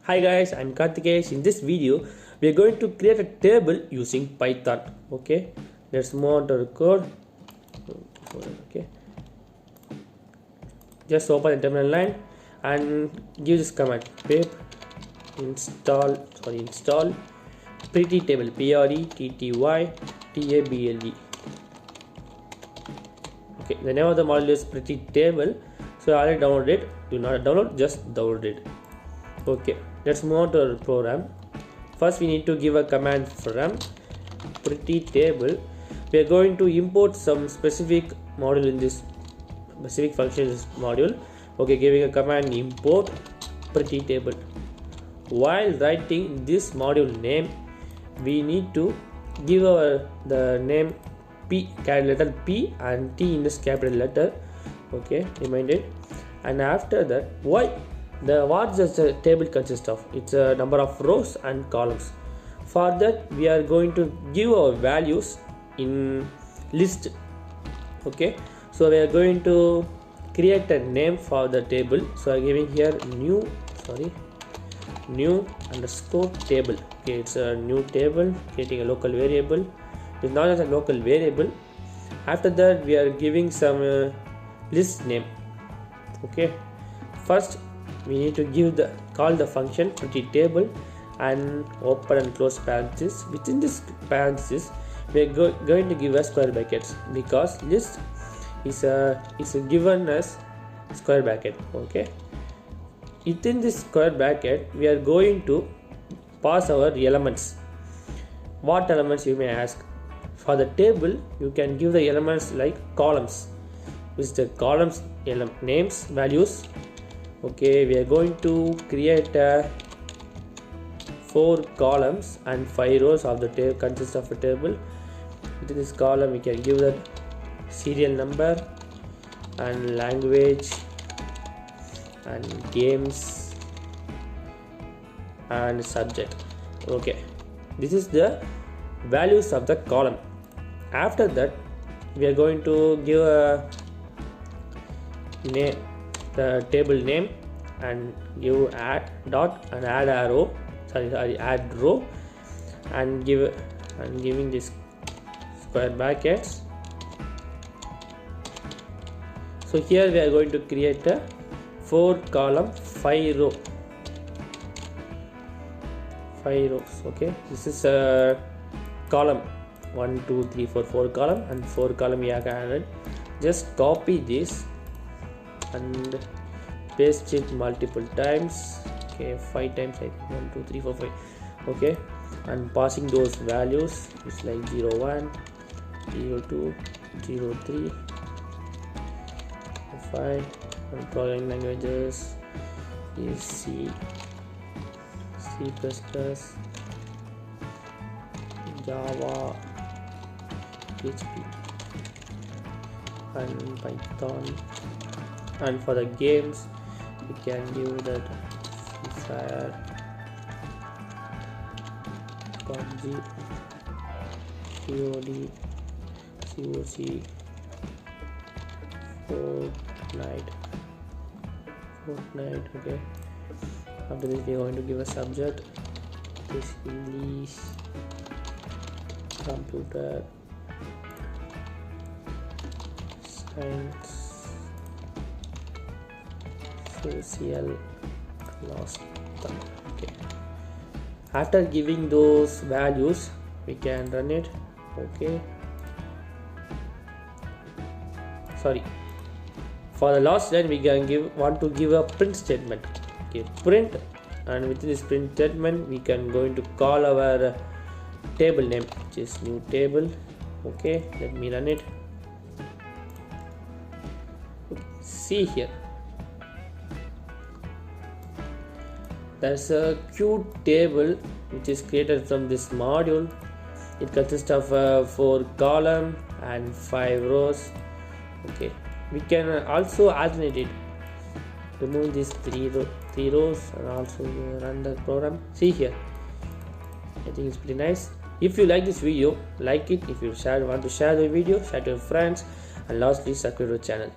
Hi guys, I'm Karthikesh. In this video, we are going to create a table using Python. Okay, let's move on to the code. Okay, just open the terminal line and give this command pip install pretty table pretty Okay, the name of the module is pretty table. So I already downloaded it. Do not download, just download it. Okay, let's move on to our program. First we need to give a command from pretty table. We are going to import some specific module in this specific function in this module. Okay, giving a command import pretty table. While writing this module name, we need to give the name P, capital letter P, and T in this capital letter. Okay, remind it. And after that, what does the table consist of? It's a number of rows and columns. For that, we are going to give our values in list. Okay, so we are going to create a name for the table. So I'm giving here new underscore table. Okay, it's a new table, creating a local variable. It's not as a local variable. After that, we are giving some list name. Okay, first we need to call the function pretty table and open and close parenthesis. Within this parenthesis, we are going to give a square brackets because list is given as square bracket. Okay, within this square bracket, we are going to pass our elements. What elements, you may ask? For the table, you can give the elements like columns, which the columns names values. Okay, we are going to create 4 columns and 5 rows of the table consists of a table. Within this column, we can give the serial number and language and games and subject. Okay, this is the values of the column. After that, we are going to give a name, the table name, and give add dot and add arrow, add row, and giving this square brackets. So here we are going to create a 4 column 5 rows. Okay, this is a column 1 2 3 4 column, and 4 column we have added. Just copy this and paste it multiple times. Okay, 5 times, I think 1 2 3 4 5. Okay, and passing those values is like 0 1 0 2 0 3 5. and programming languages is C++, Java, PHP, and Python. And for the games, we can give that Free Fire, PUBG, COD, COC, Fortnite. Okay, after this we are going to give a subject. This English, computer science, social, last term. Okay, after giving those values, we can run it. Okay, for the last line, we can want to give a print statement. Okay, print, and within this print statement, we can going to call our table name, which is new table. Okay, let me run it. See here, there's a cute table which is created from this module. It consists of 4 columns and 5 rows. Okay, we can also alternate it, remove these 3 rows and also run the program. See here, I think it's pretty nice. If you like this video, like it. If you want to share the video, share to your friends, and lastly, subscribe to the channel.